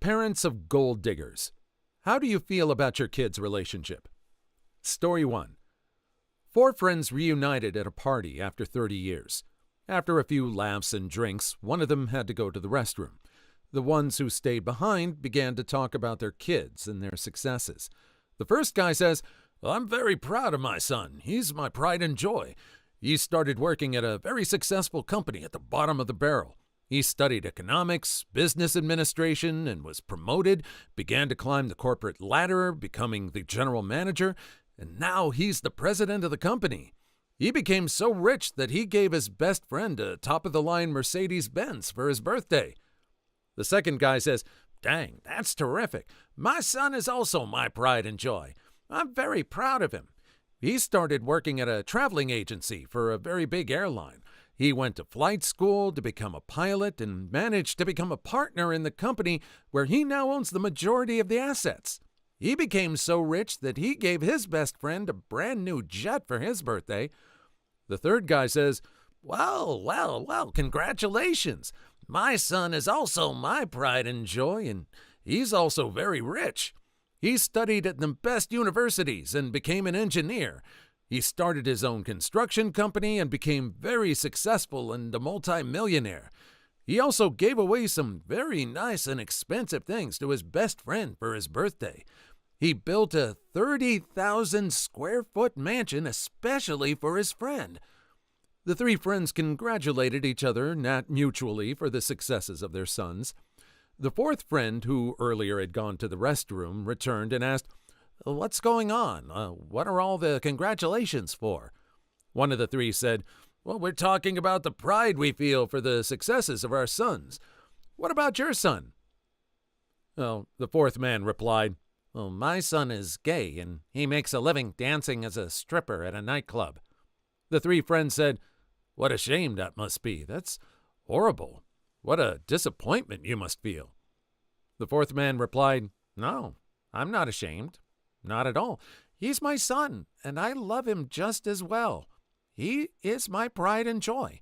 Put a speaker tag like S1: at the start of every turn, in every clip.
S1: Parents of gold diggers. How do you feel about your kids' relationship? Story 1. 4 friends reunited at a party after 30 years. After a few laughs and drinks, one of them had to go to the restroom. The ones who stayed behind began to talk about their kids and their successes. The first guy says, "I'm very proud of my son. He's my pride and joy. He started working at a very successful company at the bottom of the barrel. He studied economics, business administration, and was promoted, began to climb the corporate ladder, becoming the general manager, and now he's the president of the company. He became so rich that he gave his best friend a top-of-the-line Mercedes-Benz for his birthday." The second guy says, "Dang, that's terrific. My son is also my pride and joy. I'm very proud of him. He started working at a traveling agency for a very big airline. He went to flight school to become a pilot and managed to become a partner in the company where he now owns the majority of the assets. He became so rich that he gave his best friend a brand new jet for his birthday." The third guy says, Well, congratulations. My son is also my pride and joy, and he's also very rich. He studied at the best universities and became an engineer. He started his own construction company and became very successful and a multi-millionaire. He also gave away some very nice and expensive things to his best friend for his birthday. He built a 30,000 square foot mansion especially for his friend." The 3 friends congratulated each other not mutually for the successes of their sons. The 4th friend, who earlier had gone to the restroom, returned and asked, "What's going on? What are all the congratulations for?" One of the 3 said, "Well, we're talking about the pride we feel for the successes of our sons. What about your son?" The 4th man replied, "Well, my son is gay, and he makes a living dancing as a stripper at a nightclub." The 3 friends said, "What a shame that must be. That's horrible. What a disappointment you must feel." The 4th man replied, "No, I'm not ashamed. Not at all. He's my son, and I love him just as well. He is my pride and joy.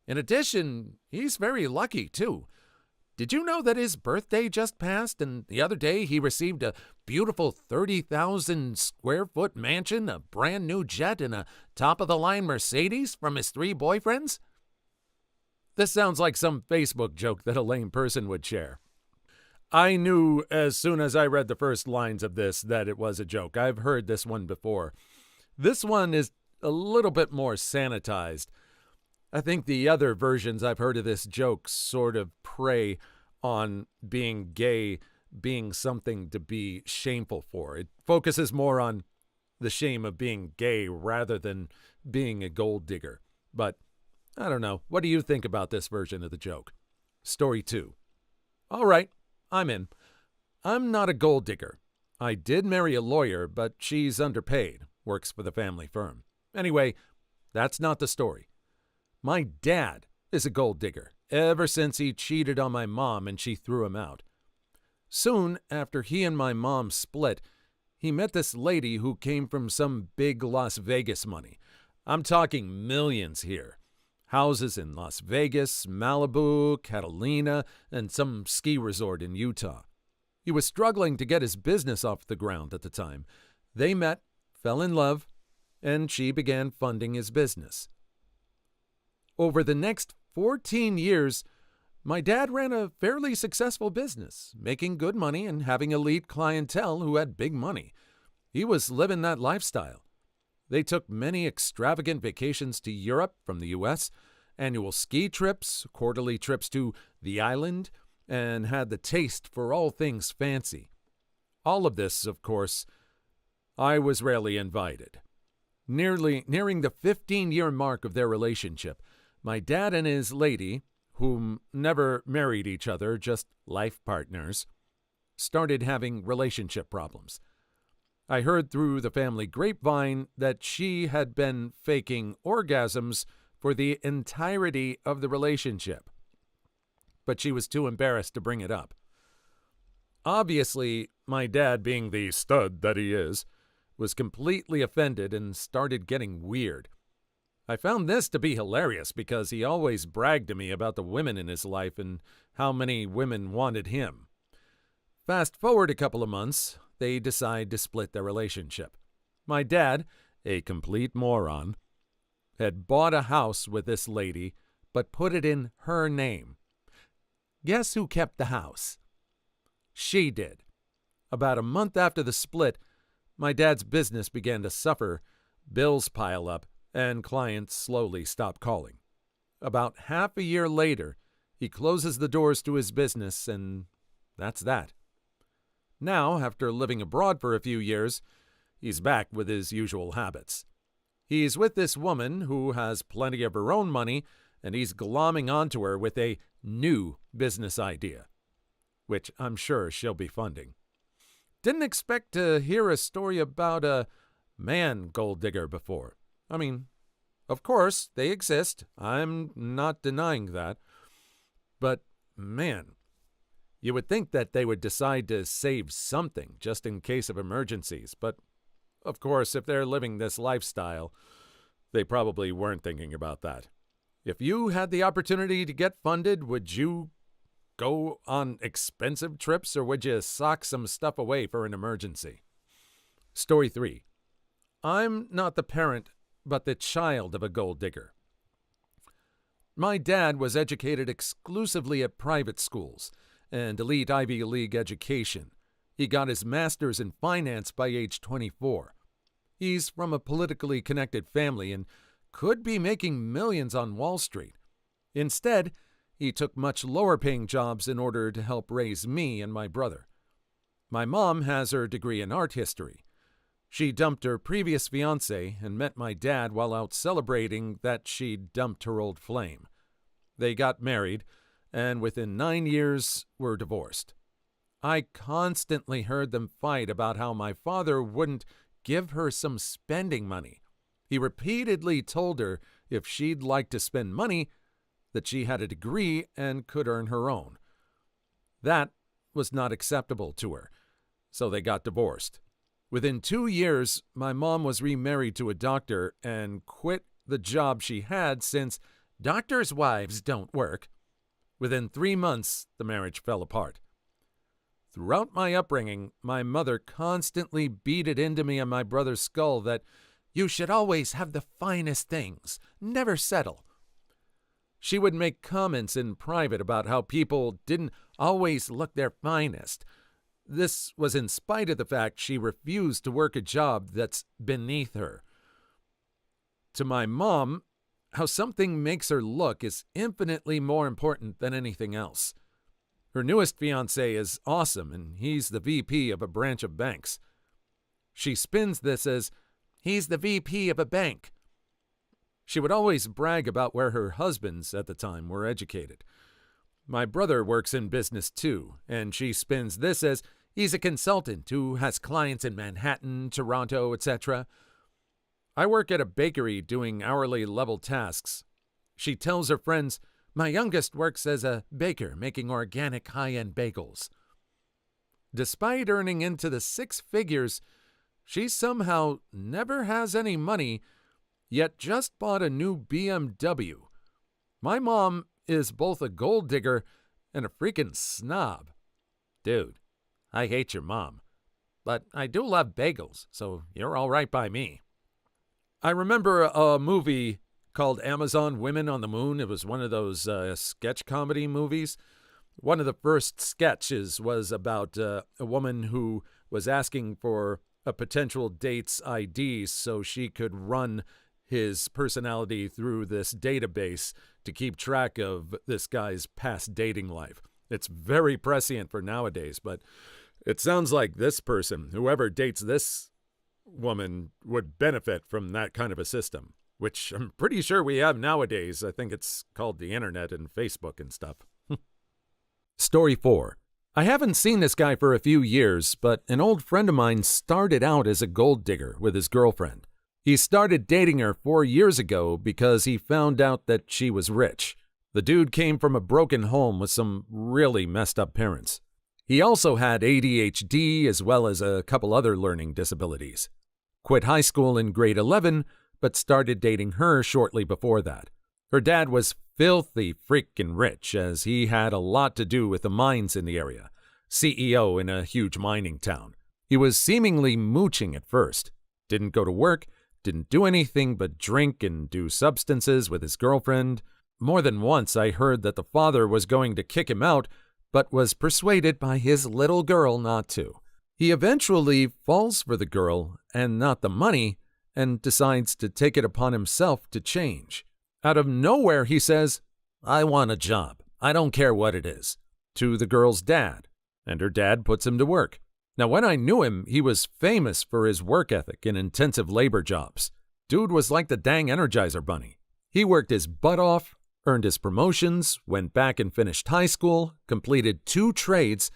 S1: In addition, he's very lucky, too. Did you know that his birthday just passed, and the other day he received a beautiful 30,000 square foot mansion, a brand new jet, and a top-of-the-line Mercedes from his 3 boyfriends?" This sounds like some Facebook joke that a lame person would share. I knew as soon as I read the first lines of this that it was a joke. I've heard this one before. This one is a little bit more sanitized. I think the other versions I've heard of this joke sort of prey on being gay being something to be shameful for. It focuses more on the shame of being gay rather than being a gold digger. But I don't know. What do you think about this version of the joke? Story 2. All right, I'm in. I'm not a gold digger. I did marry a lawyer, but she's underpaid, works for the family firm. Anyway, that's not the story. My dad is a gold digger ever since he cheated on my mom and she threw him out. Soon after he and my mom split, he met this lady who came from some big Las Vegas money. I'm talking millions here. Houses in Las Vegas, Malibu, Catalina, and some ski resort in Utah. He was struggling to get his business off the ground at the time. They met, fell in love, and she began funding his business. Over the next 14 years, my dad ran a fairly successful business, making good money and having elite clientele who had big money. He was living that lifestyle. They took many extravagant vacations to Europe from the U.S., annual ski trips, quarterly trips to the island, and had the taste for all things fancy. All of this, of course, I was rarely invited. Nearing the 15-year mark of their relationship, my dad and his lady, whom never married each other, just life partners, started having relationship problems. I heard through the family grapevine that she had been faking orgasms for the entirety of the relationship, but she was too embarrassed to bring it up. Obviously, my dad, being the stud that he is, was completely offended and started getting weird. I found this to be hilarious because he always bragged to me about the women in his life and how many women wanted him. Fast forward a couple of months, they decide to split their relationship. My dad, a complete moron, had bought a house with this lady, but put it in her name. Guess who kept the house? She did. About a month after the split, my dad's business began to suffer, bills pile up, and clients slowly stop calling. About half a year later, he closes the doors to his business, and that's that. Now, after living abroad for a few years, he's back with his usual habits. He's with this woman who has plenty of her own money, and he's glomming onto her with a new business idea, which I'm sure she'll be funding. Didn't expect to hear a story about a man gold digger before. I mean, of course, they exist. I'm not denying that. But, man, you would think that they would decide to save something just in case of emergencies. But, of course, if they're living this lifestyle, they probably weren't thinking about that. If you had the opportunity to get funded, would you go on expensive trips, or would you sock some stuff away for an emergency? Story 3. I'm not the parent, but the child of a gold digger. My dad was educated exclusively at private schools and elite Ivy League education. He got his master's in finance by age 24. He's from a politically connected family and could be making millions on Wall Street. Instead, he took much lower-paying jobs in order to help raise me and my brother. My mom has her degree in art history. She dumped her previous fiancé and met my dad while out celebrating that she'd dumped her old flame. They got married, and within 9 years were divorced. I constantly heard them fight about how my father wouldn't give her some spending money. He repeatedly told her if she'd like to spend money, that she had a degree and could earn her own. That was not acceptable to her, so they got divorced. Within 2 years, my mom was remarried to a doctor and quit the job she had since doctors' wives don't work. Within 3 months, the marriage fell apart. Throughout my upbringing, my mother constantly beat it into me and my brother's skull that you should always have the finest things, never settle. She would make comments in private about how people didn't always look their finest. This was in spite of the fact she refused to work a job that's beneath her. To my mom, how something makes her look is infinitely more important than anything else. Her newest fiancé is awesome, and he's the VP of a branch of banks. She spins this as, he's the VP of a bank. She would always brag about where her husbands at the time were educated. My brother works in business too, and she spins this as he's a consultant who has clients in Manhattan, Toronto, etc. I work at a bakery doing hourly level tasks. She tells her friends, my youngest works as a baker making organic high-end bagels. Despite earning into the 6 figures, she somehow never has any money, yet just bought a new BMW. My mom is both a gold digger and a freaking snob. Dude, I hate your mom. But I do love bagels, so you're all right by me. I remember a movie called Amazon Women on the Moon. It was one of those sketch comedy movies. One of the first sketches was about a woman who was asking for a potential date's ID so she could run his personality through this database to keep track of this guy's past dating life. It's very prescient for nowadays, but it sounds like this person, whoever dates this woman, would benefit from that kind of a system, which I'm pretty sure we have nowadays. I think it's called the internet and Facebook and stuff. Story 4. I haven't seen this guy for a few years, but an old friend of mine started out as a gold digger with his girlfriend. He started dating her 4 years ago because he found out that she was rich. The dude came from a broken home with some really messed up parents. He also had ADHD as well as a couple other learning disabilities. Quit high school in grade 11, but started dating her shortly before that. Her dad was filthy freaking rich, as he had a lot to do with the mines in the area. CEO in a huge mining town. He was seemingly mooching at first. Didn't go to work, didn't do anything but drink and do substances with his girlfriend. More than once I heard that the father was going to kick him out, but was persuaded by his little girl not to. He eventually falls for the girl and not the money, and decides to take it upon himself to change. Out of nowhere, he says, "I want a job. I don't care what it is," to the girl's dad, and her dad puts him to work. Now, when I knew him, he was famous for his work ethic and intensive labor jobs. Dude was like the dang Energizer Bunny. He worked his butt off, earned his promotions, went back and finished high school, completed 2 trades,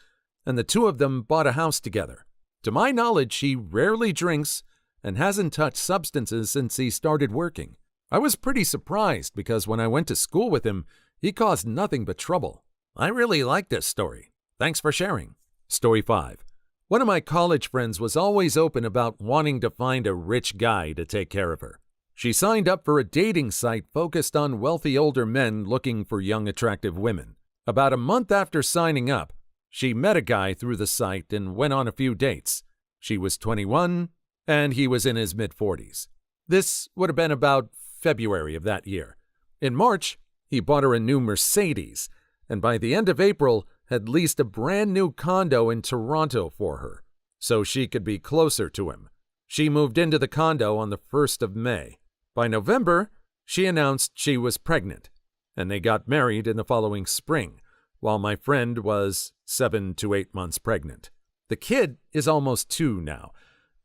S1: and the 2 of them bought a house together. To my knowledge, he rarely drinks and hasn't touched substances since he started working. I was pretty surprised because when I went to school with him, he caused nothing but trouble. I really like this story. Thanks for sharing. Story 5. One of my college friends was always open about wanting to find a rich guy to take care of her. She signed up for a dating site focused on wealthy older men looking for young, attractive women. About a month after signing up, she met a guy through the site and went on a few dates. She was 21, and he was in his mid-40s. This would have been about February of that year. In March, he bought her a new Mercedes, and by the end of April, had leased a brand new condo in Toronto for her, so she could be closer to him. She moved into the condo on the 1st of May. By November, she announced she was pregnant, and they got married in the following spring, while my friend was 7 to 8 months pregnant. The kid is almost 2 now,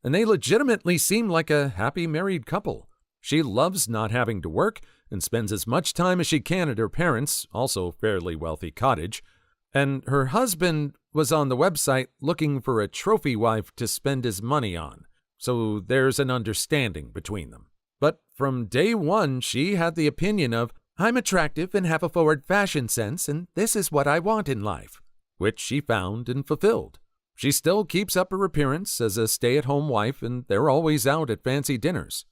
S1: and they legitimately seem like a happy married couple. She loves not having to work and spends as much time as she can at her parents', also fairly wealthy cottage, and her husband was on the website looking for a trophy wife to spend his money on, so there's an understanding between them. But from day one, she had the opinion of, "I'm attractive and have a forward fashion sense, and this is what I want in life," which she found and fulfilled. She still keeps up her appearance as a stay-at-home wife, and they're always out at fancy dinners.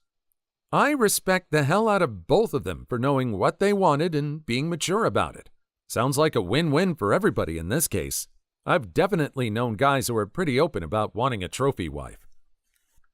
S1: I respect the hell out of both of them for knowing what they wanted and being mature about it. Sounds like a win-win for everybody in this case. I've definitely known guys who are pretty open about wanting a trophy wife.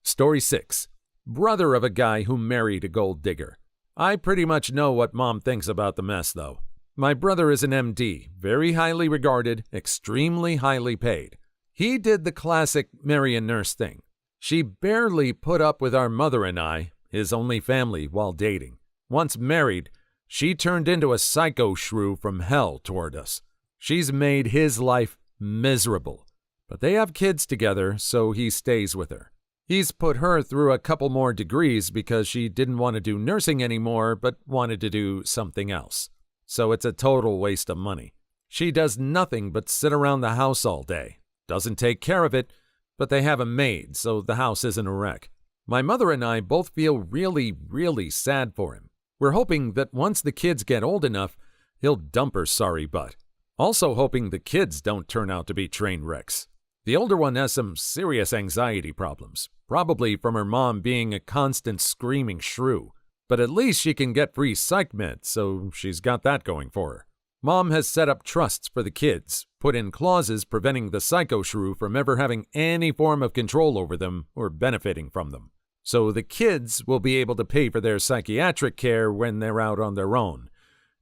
S1: Story 6. Brother of a guy who married a gold digger. I pretty much know what Mom thinks about the mess, though. My brother is an MD, very highly regarded, extremely highly paid. He did the classic marry a nurse thing. She barely put up with our mother and I, his only family, while dating. Once married, she turned into a psycho shrew from hell toward us. She's made his life miserable. But they have kids together, so he stays with her. He's put her through a couple more degrees because she didn't want to do nursing anymore, but wanted to do something else. So it's a total waste of money. She does nothing but sit around the house all day. Doesn't take care of it, but they have a maid, so the house isn't a wreck. My mother and I both feel really, really sad for him. We're hoping that once the kids get old enough, he'll dump her sorry butt. Also hoping the kids don't turn out to be train wrecks. The older one has some serious anxiety problems, probably from her mom being a constant screaming shrew. But at least she can get free psych meds, so she's got that going for her. Mom has set up trusts for the kids, put in clauses preventing the psycho shrew from ever having any form of control over them or benefiting from them. So the kids will be able to pay for their psychiatric care when they're out on their own,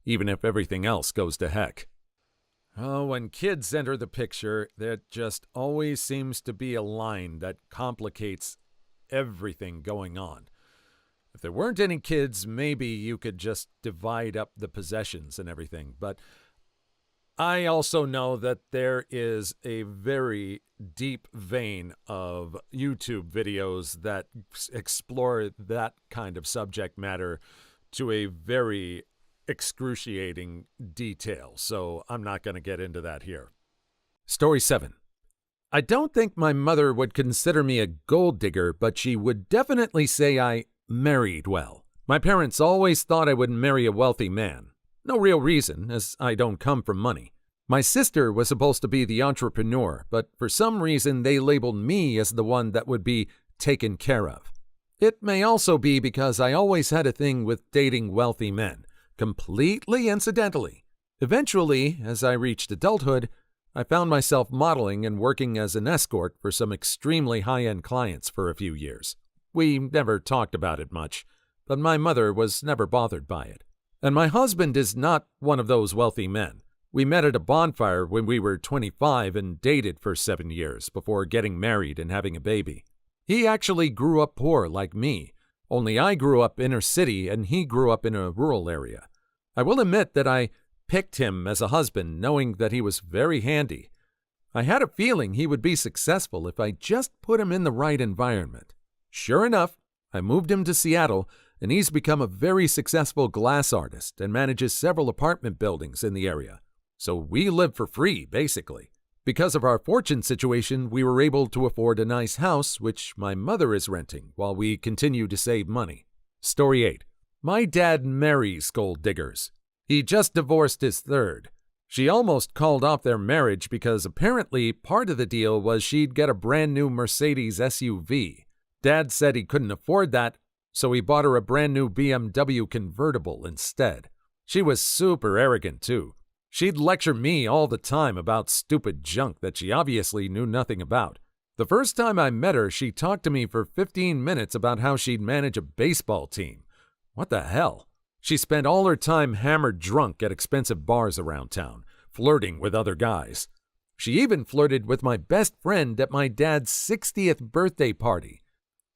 S1: even if everything else goes to heck. Oh, when kids enter the picture, there just always seems to be a line that complicates everything going on. If there weren't any kids, maybe you could just divide up the possessions and everything. But I also know that there is a very deep vein of YouTube videos that explore that kind of subject matter to a very excruciating detail. So I'm not going to get into that here. Story 7. I don't think my mother would consider me a gold digger, but she would definitely say I married well. My parents always thought I would marry a wealthy man. No real reason, as I don't come from money. My sister was supposed to be the entrepreneur, but for some reason they labeled me as the one that would be taken care of. It may also be because I always had a thing with dating wealthy men, completely incidentally. Eventually, as I reached adulthood, I found myself modeling and working as an escort for some extremely high-end clients for a few years. We never talked about it much, but my mother was never bothered by it. And my husband is not one of those wealthy men. We met at a bonfire when we were 25 and dated for 7 years before getting married and having a baby. He actually grew up poor like me, only I grew up inner city and he grew up in a rural area. I will admit that I picked him as a husband knowing that he was very handy. I had a feeling he would be successful if I just put him in the right environment. Sure enough, I moved him to Seattle, and he's become a very successful glass artist and manages several apartment buildings in the area. So we live for free, basically. Because of our fortune situation, we were able to afford a nice house, which my mother is renting, while we continue to save money. Story 8. My dad marries gold diggers. He just divorced his third. She almost called off their marriage because apparently part of the deal was she'd get a brand new Mercedes SUV. Dad said he couldn't afford that, so he bought her a brand new BMW convertible instead. She was super arrogant too. She'd lecture me all the time about stupid junk that she obviously knew nothing about. The first time I met her, she talked to me for 15 minutes about how she'd manage a baseball team. What the hell? She spent all her time hammered drunk at expensive bars around town, flirting with other guys. She even flirted with my best friend at my dad's 60th birthday party.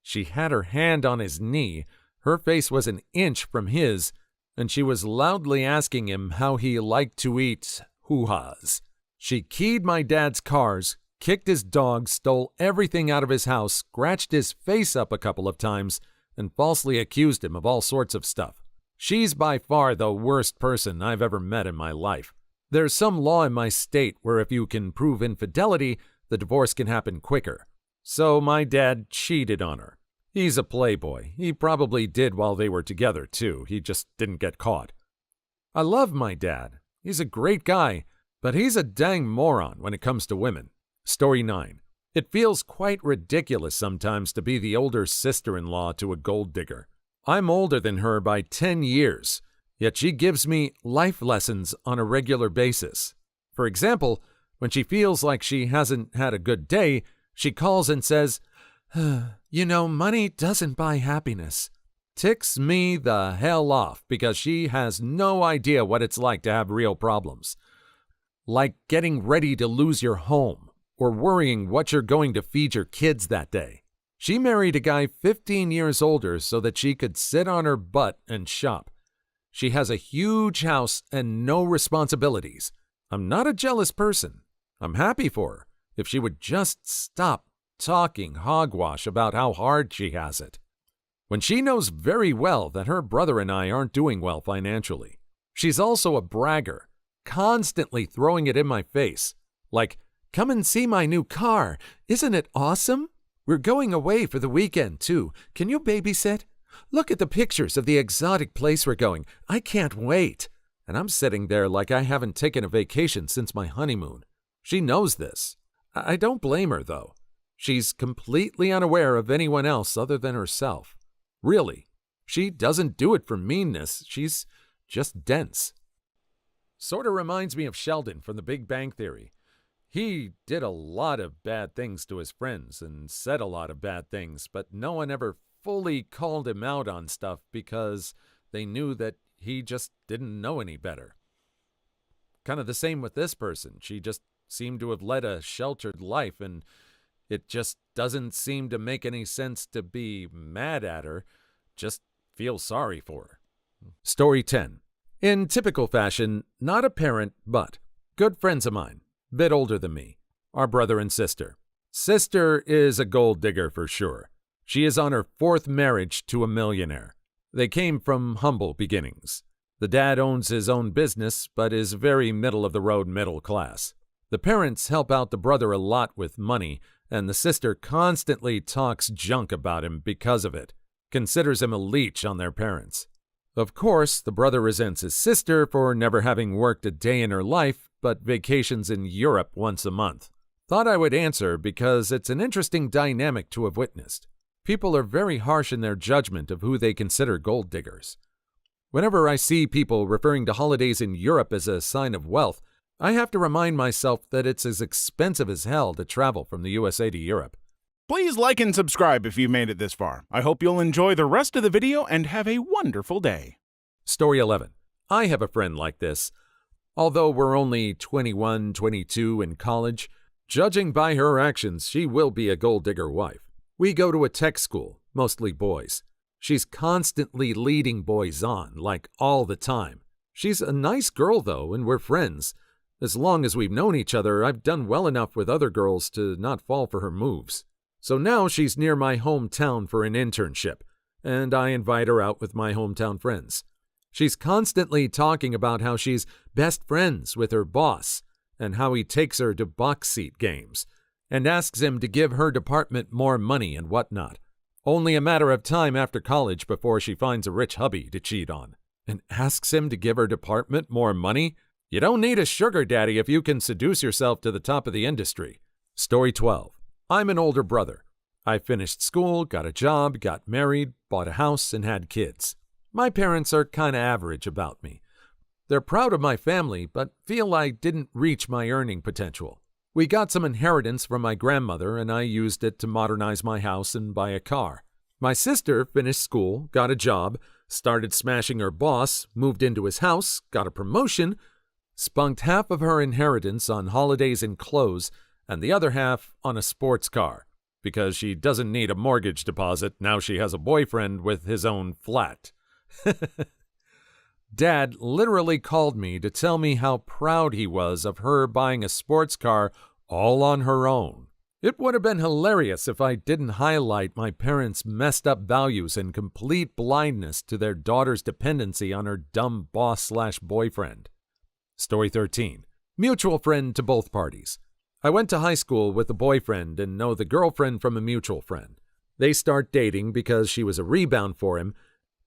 S1: She had her hand on his knee, her face was an inch from his, and she was loudly asking him how he liked to eat hoo-ha's. She keyed my dad's cars, kicked his dog, stole everything out of his house, scratched his face up a couple of times, and falsely accused him of all sorts of stuff. She's by far the worst person I've ever met in my life. There's some law in my state where if you can prove infidelity, the divorce can happen quicker. So my dad cheated on her. He's a playboy. He probably did while they were together, too. He just didn't get caught. I love my dad. He's a great guy, but he's a dang moron when it comes to women. Story 9. It feels quite ridiculous sometimes to be the older sister-in-law to a gold digger. I'm older than her by 10 years, yet she gives me life lessons on a regular basis. For example, when she feels like she hasn't had a good day, she calls and says, "You know, money doesn't buy happiness." Ticks me the hell off because she has no idea what it's like to have real problems. Like getting ready to lose your home or worrying what you're going to feed your kids that day. She married a guy 15 years older so that she could sit on her butt and shop. She has a huge house and no responsibilities. I'm not a jealous person. I'm happy for her if she would just stop talking hogwash about how hard she has it. When she knows very well that her brother and I aren't doing well financially. She's also a bragger, constantly throwing it in my face. Like, "Come and see my new car. Isn't it awesome? We're going away for the weekend, too. Can you babysit? Look at the pictures of the exotic place we're going. I can't wait." And I'm sitting there like I haven't taken a vacation since my honeymoon. She knows this. I don't blame her, though. She's completely unaware of anyone else other than herself. Really, she doesn't do it for meanness. She's just dense. Sort of reminds me of Sheldon from The Big Bang Theory. He did a lot of bad things to his friends and said a lot of bad things, but no one ever fully called him out on stuff because they knew that he just didn't know any better. Kind of the same with this person. She just seemed to have led a sheltered life, and it just doesn't seem to make any sense to be mad at her, just feel sorry for her. Story 10. In typical fashion, not a parent, but good friends of mine. Bit older than me, our brother and sister. Sister is a gold digger for sure. She is on her 4th marriage to a millionaire. They came from humble beginnings. The dad owns his own business, but is very middle-of-the-road middle class. The parents help out the brother a lot with money, and the sister constantly talks junk about him because of it, considers him a leech on their parents. Of course, the brother resents his sister for never having worked a day in her life, but vacations in Europe once a month. Thought I would answer because it's an interesting dynamic to have witnessed. People are very harsh in their judgment of who they consider gold diggers. Whenever I see people referring to holidays in Europe as a sign of wealth, I have to remind myself that it's as expensive as hell to travel from the USA to Europe.
S2: Please like and subscribe if you made it this far. I hope you'll enjoy the rest of the video and have a wonderful day.
S1: Story 11. I have a friend like this. Although we're only 21, 22 in college, judging by her actions, she will be a gold digger wife. We go to a tech school, mostly boys. She's constantly leading boys on, like all the time. She's a nice girl, though, and we're friends. As long as we've known each other, I've done well enough with other girls to not fall for her moves. So now she's near my hometown for an internship, and I invite her out with my hometown friends. She's constantly talking about how she's best friends with her boss, and how he takes her to box seat games, and asks him to give her department more money and whatnot. Only a matter of time after college before she finds a rich hubby to cheat on. And asks him to give her department more money? You don't need a sugar daddy if you can seduce yourself to the top of the industry. Story 12. I'm an older brother. I finished school, got a job, got married, bought a house, and had kids. My parents are kinda average about me. They're proud of my family, but feel I didn't reach my earning potential. We got some inheritance from my grandmother, and I used it to modernize my house and buy a car. My sister finished school, got a job, started smashing her boss, moved into his house, got a promotion, spunked half of her inheritance on holidays and clothes, and the other half on a sports car, because she doesn't need a mortgage deposit now she has a boyfriend with his own flat. Dad literally called me to tell me how proud he was of her buying a sports car all on her own. It would have been hilarious if I didn't highlight my parents' messed up values and complete blindness to their daughter's dependency on her dumb boss/boyfriend. Story 13. Mutual friend to both parties. I went to high school with a boyfriend and know the girlfriend from a mutual friend. They start dating because she was a rebound for him,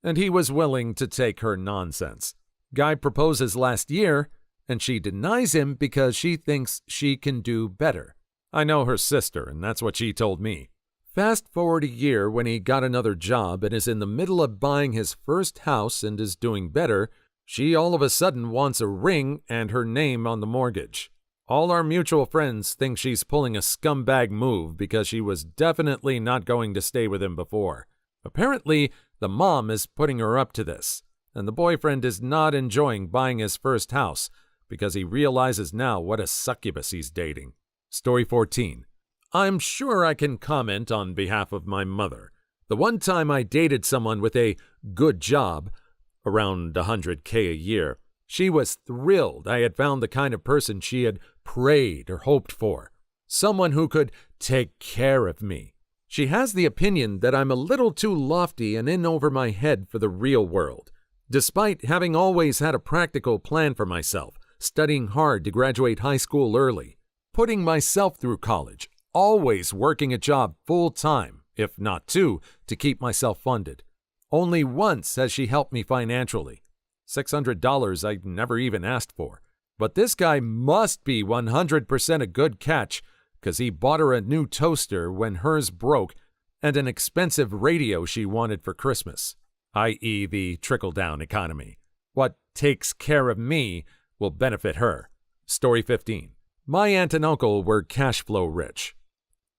S1: and he was willing to take her nonsense. Guy proposes last year, and she denies him because she thinks she can do better. I know her sister, and that's what she told me. Fast forward a year when he got another job and is in the middle of buying his first house and is doing better, she all of a sudden wants a ring and her name on the mortgage. All our mutual friends think she's pulling a scumbag move because she was definitely not going to stay with him before. Apparently, the mom is putting her up to this, and the boyfriend is not enjoying buying his first house because he realizes now what a succubus he's dating. Story 14. I'm sure I can comment on behalf of my mother. The one time I dated someone with a good job, around $100K a year, she was thrilled I had found the kind of person she had prayed or hoped for. Someone who could take care of me. She has the opinion that I'm a little too lofty and in over my head for the real world, despite having always had a practical plan for myself, studying hard to graduate high school early, putting myself through college, always working a job full-time, if not two, to keep myself funded. Only once has she helped me financially. $600 I never even asked for. But this guy must be 100% a good catch, because he bought her a new toaster when hers broke and an expensive radio she wanted for Christmas, i.e. the trickle-down economy. What takes care of me will benefit her. Story 15. My aunt and uncle were cash flow rich.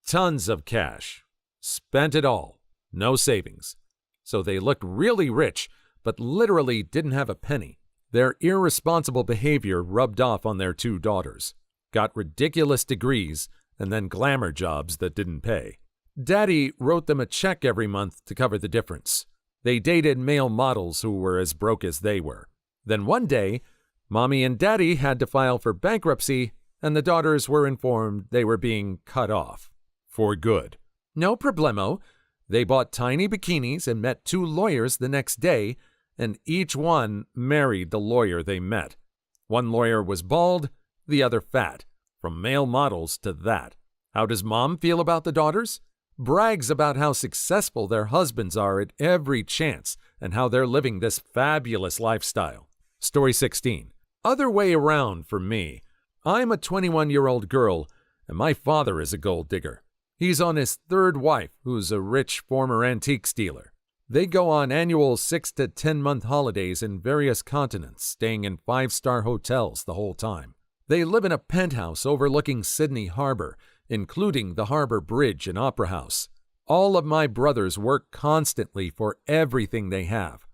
S1: Tons of cash. Spent it all. No savings. So they looked really rich, but literally didn't have a penny. Their irresponsible behavior rubbed off on their two daughters. Got ridiculous degrees and then glamour jobs that didn't pay. Daddy wrote them a check every month to cover the difference. They dated male models who were as broke as they were. Then one day, Mommy and Daddy had to file for bankruptcy, and the daughters were informed they were being cut off. For good. No problemo. They bought tiny bikinis and met two lawyers the next day, and each one married the lawyer they met. One lawyer was bald, the other fat. From male models to that. How does Mom feel about the daughters? Brags about how successful their husbands are at every chance and how they're living this fabulous lifestyle. Story 16. Other way around for me. I'm a 21-year-old girl, and my father is a gold digger. He's on his third wife, who's a rich former antiques dealer. They go on annual 6 to 10-month holidays in various continents, staying in 5-star hotels the whole time. They live in a penthouse overlooking Sydney Harbor, including the Harbor Bridge and Opera House. All of my brothers work constantly for everything they have.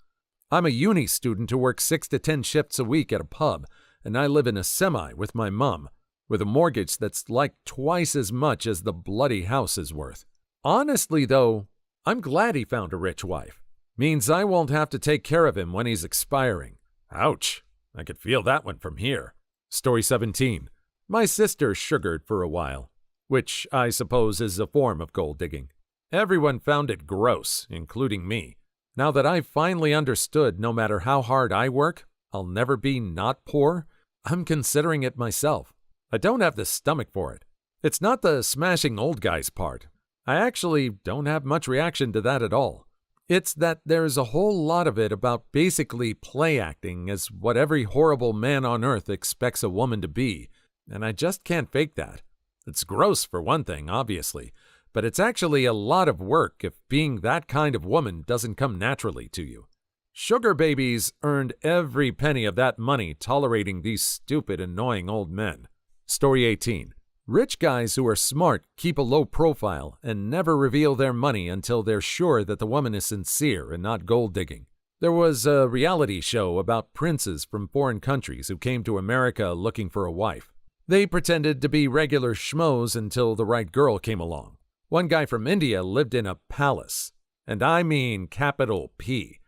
S1: I'm a uni student who works 6 to 10 shifts a week at a pub, and I live in a semi with my mom, with a mortgage that's like twice as much as the bloody house is worth. Honestly, though, I'm glad he found a rich wife. Means I won't have to take care of him when he's expiring. Ouch, I could feel that one from here. Story 17. My sister sugared for a while, which I suppose is a form of gold digging. Everyone found it gross, including me. Now that I've finally understood no matter how hard I work, I'll never be not poor, I'm considering it myself. I don't have the stomach for it. It's not the smashing old guys part. I actually don't have much reaction to that at all. It's that there's a whole lot of it about basically play acting as what every horrible man on earth expects a woman to be, and I just can't fake that. It's gross for one thing, obviously, but it's actually a lot of work if being that kind of woman doesn't come naturally to you. Sugar babies earned every penny of that money tolerating these stupid, annoying old men. Story 18. Rich guys who are smart keep a low profile and never reveal their money until they're sure that the woman is sincere and not gold digging. There was a reality show about princes from foreign countries who came to America looking for a wife. They pretended to be regular schmoes until the right girl came along. One guy from India lived in a palace, and I mean capital P.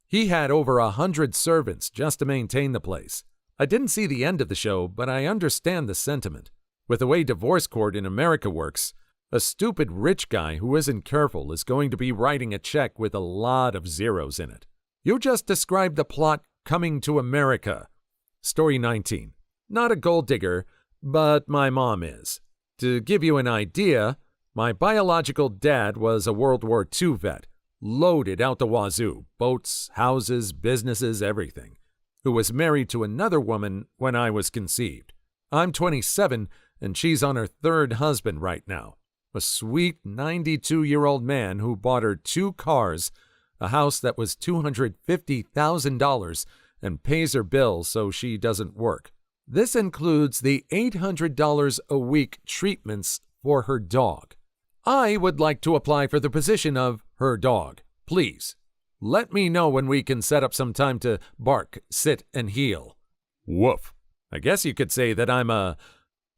S1: He had over 100 servants just to maintain the place. I didn't see the end of the show, but I understand the sentiment. With the way divorce court in America works, a stupid rich guy who isn't careful is going to be writing a check with a lot of zeros in it. You just described the plot coming to America. Story 19. Not a gold digger, but my mom is. To give you an idea, my biological dad was a World War II vet, loaded out the wazoo, boats, houses, businesses, everything, who was married to another woman when I was conceived. I'm 27, and she's on her third husband right now, a sweet 92-year-old man who bought her 2 cars, a house that was $250,000, and pays her bills so she doesn't work. This includes the $800 a week treatments for her dog. I would like to apply for the position of her dog, please. Let me know when we can set up some time to bark, sit, and heel. Woof. I guess you could say that I'm a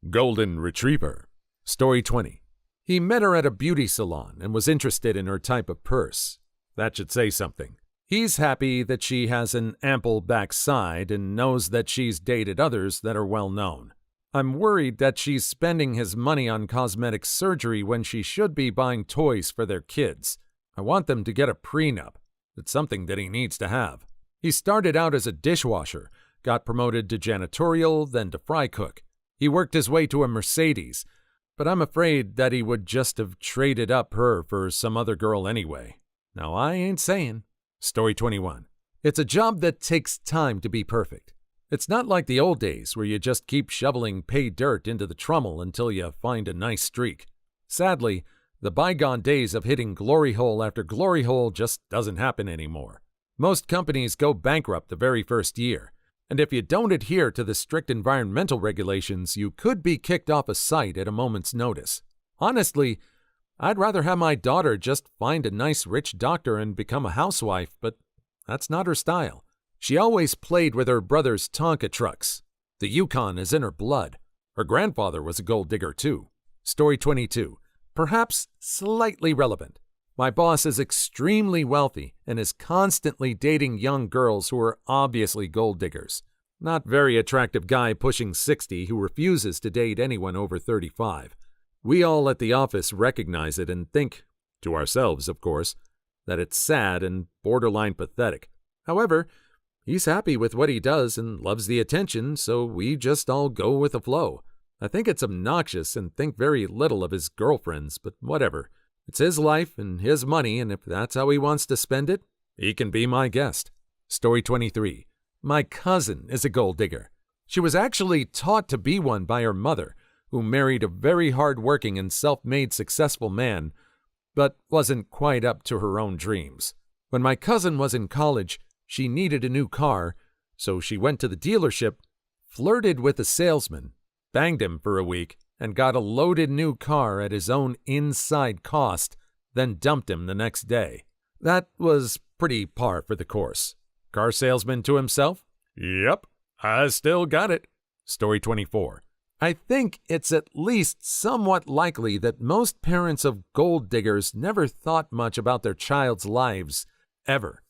S1: golden retriever. Story 20. He met her at a beauty salon and was interested in her type of purse. That should say something. He's happy that she has an ample backside and knows that she's dated others that are well known. I'm worried that she's spending his money on cosmetic surgery when she should be buying toys for their kids. I want them to get a prenup. It's something that he needs to have. He started out as a dishwasher, got promoted to janitorial, then to fry cook. He worked his way to a Mercedes, but I'm afraid that he would just have traded up her for some other girl anyway. Now, I ain't saying. Story 21. It's a job that takes time to be perfect. It's not like the old days where you just keep shoveling pay dirt into the trommel until you find a nice streak. Sadly, the bygone days of hitting glory hole after glory hole just doesn't happen anymore. Most companies go bankrupt the very first year, and if you don't adhere to the strict environmental regulations, you could be kicked off a site at a moment's notice. Honestly, I'd rather have my daughter just find a nice rich doctor and become a housewife, but that's not her style. She always played with her brother's Tonka trucks. The Yukon is in her blood. Her grandfather was a gold digger too. Story 22. Perhaps slightly relevant. My boss is extremely wealthy and is constantly dating young girls who are obviously gold diggers. Not very attractive guy pushing 60 who refuses to date anyone over 35. We all at the office recognize it and think, to ourselves of course, that it's sad and borderline pathetic. However, he's happy with what he does and loves the attention, so we just all go with the flow. I think it's obnoxious and think very little of his girlfriends, but whatever. It's his life and his money, and if that's how he wants to spend it, he can be my guest. Story 23. My cousin is a gold digger. She was actually taught to be one by her mother, who married a very hard-working and self-made successful man, but wasn't quite up to her own dreams. When my cousin was in college, she needed a new car, so she went to the dealership, flirted with the salesman, banged him for a week, and got a loaded new car at his own inside cost, then dumped him the next day. That was pretty par for the course. Car salesman to himself? Yep, I still got it. Story 24. I think it's at least somewhat likely that most parents of gold diggers never thought much about their child's lives, ever.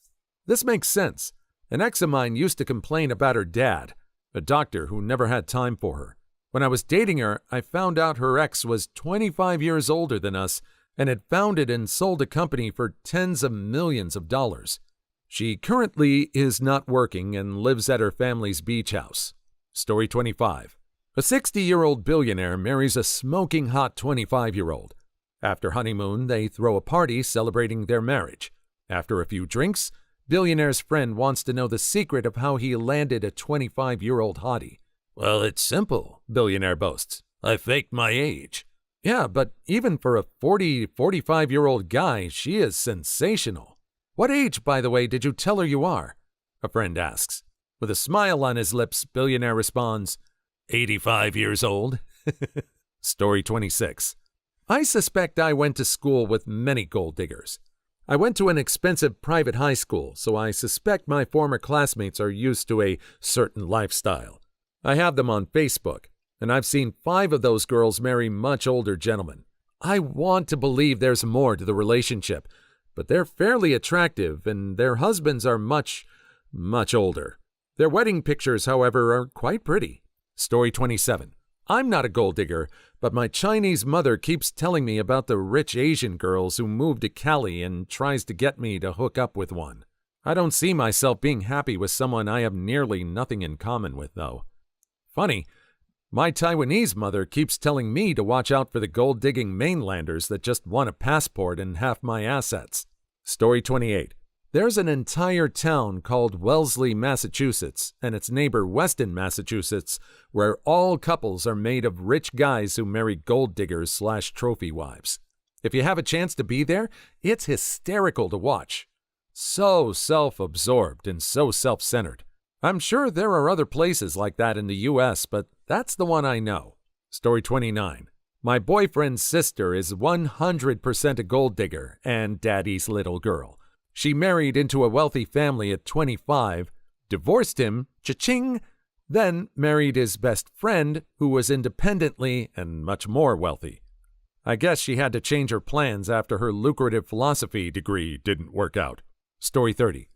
S1: This makes sense. An ex of mine used to complain about her dad, a doctor who never had time for her. When I was dating her, I found out her ex was 25 years older than us and had founded and sold a company for tens of millions of dollars. She currently is not working and lives at her family's beach house. Story 25. A 60-year-old billionaire marries a smoking hot 25-year-old. After honeymoon, they throw a party celebrating their marriage. After a few drinks, billionaire's friend wants to know the secret of how he landed a 25-year-old hottie. Well, it's simple, billionaire boasts. I faked my age. Yeah, but even for a 45-year-old guy, she is sensational. What age, by the way, did you tell her you are? A friend asks. With a smile on his lips, billionaire responds, 85 years old. Story 26. I suspect I went to school with many gold diggers. I went to an expensive private high school, so I suspect my former classmates are used to a certain lifestyle. I have them on Facebook, and I've seen 5 of those girls marry much older gentlemen. I want to believe there's more to the relationship, but they're fairly attractive, and their husbands are much, much older. Their wedding pictures, however, are quite pretty. Story 27. I'm not a gold digger, but my Chinese mother keeps telling me about the rich Asian girls who moved to Cali and tries to get me to hook up with one. I don't see myself being happy with someone I have nearly nothing in common with, though. Funny, my Taiwanese mother keeps telling me to watch out for the gold-digging mainlanders that just want a passport and half my assets. Story 28. There's an entire town called Wellesley, Massachusetts, and its neighbor Weston, Massachusetts, where all couples are made of rich guys who marry gold diggers/trophy wives. If you have a chance to be there, it's hysterical to watch. So self-absorbed and so self-centered. I'm sure there are other places like that in the U.S., but that's the one I know. Story 29. My boyfriend's sister is 100% a gold digger and daddy's little girl. She married into a wealthy family at 25, divorced him, cha-ching, then married his best friend, who was independently and much more wealthy. I guess she had to change her plans after her lucrative philosophy degree didn't work out. Story 30.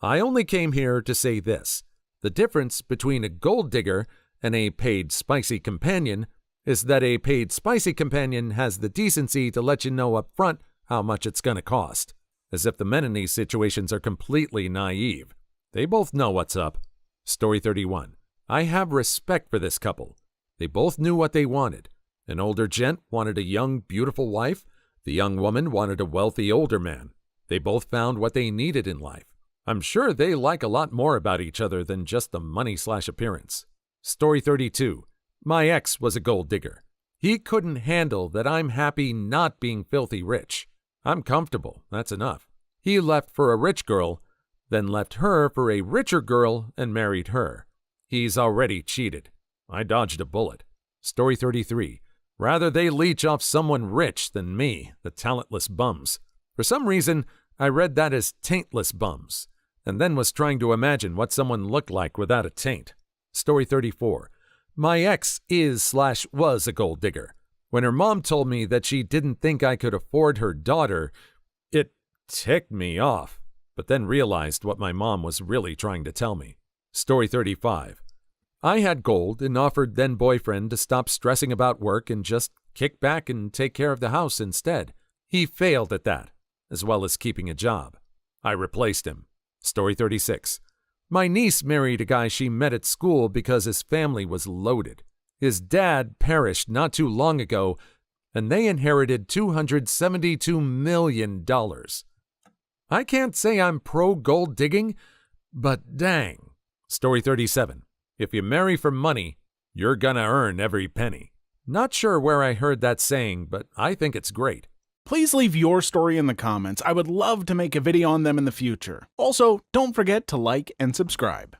S1: I only came here to say this. The difference between a gold digger and a paid spicy companion is that a paid spicy companion has the decency to let you know up front how much it's going to cost. As if the men in these situations are completely naive. They both know what's up. Story 31. I have respect for this couple. They both knew what they wanted. An older gent wanted a young, beautiful wife. The young woman wanted a wealthy older man. They both found what they needed in life. I'm sure they like a lot more about each other than just the money/appearance. Story 32. My ex was a gold digger. He couldn't handle that I'm happy not being filthy rich. I'm comfortable, that's enough. He left for a rich girl, then left her for a richer girl and married her. He's already cheated. I dodged a bullet. Story 33. Rather they leech off someone rich than me, the talentless bums. For some reason, I read that as taintless bums, and then was trying to imagine what someone looked like without a taint. Story 34. My ex is/was a gold digger. When her mom told me that she didn't think I could afford her daughter, it ticked me off, but then realized what my mom was really trying to tell me. Story 35. I had gold and offered then-boyfriend to stop stressing about work and just kick back and take care of the house instead. He failed at that, as well as keeping a job. I replaced him. Story 36. My niece married a guy she met at school because his family was loaded. His dad perished not too long ago, and they inherited $272 million. I can't say I'm pro-gold digging, but dang. Story 37. If you marry for money, you're gonna earn every penny. Not sure where I heard that saying, but I think it's great.
S2: Please leave your story in the comments. I would love to make a video on them in the future. Also, don't forget to like and subscribe.